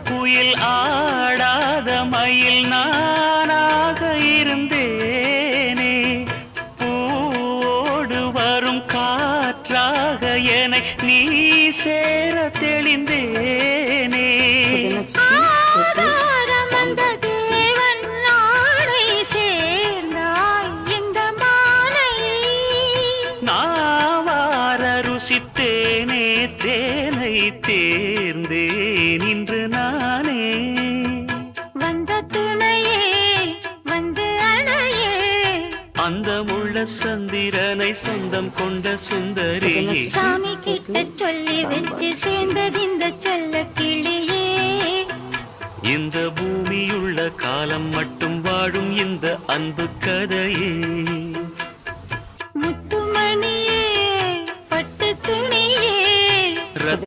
குயில் ஆடாத மயில் நானாக இருந்தேனே. பூவோடு வரும் காற்றாக என்னை நீ சேர தெளிந்தேனே. ருசித்தேனே தேனை தேர்ந்தேன் இன்று நானே. வந்த துணையே வந்து அணையே, அந்த முள்ள சந்திரனை சொந்தம் கொண்ட சுந்தரியே. சாமி கிட்ட சொல்லி வச்சு சேர்ந்தது இந்த செல்ல கிளியே. இந்த பூமியுள்ள காலம் மட்டும் வாழும் இந்த அன்பு கதையே.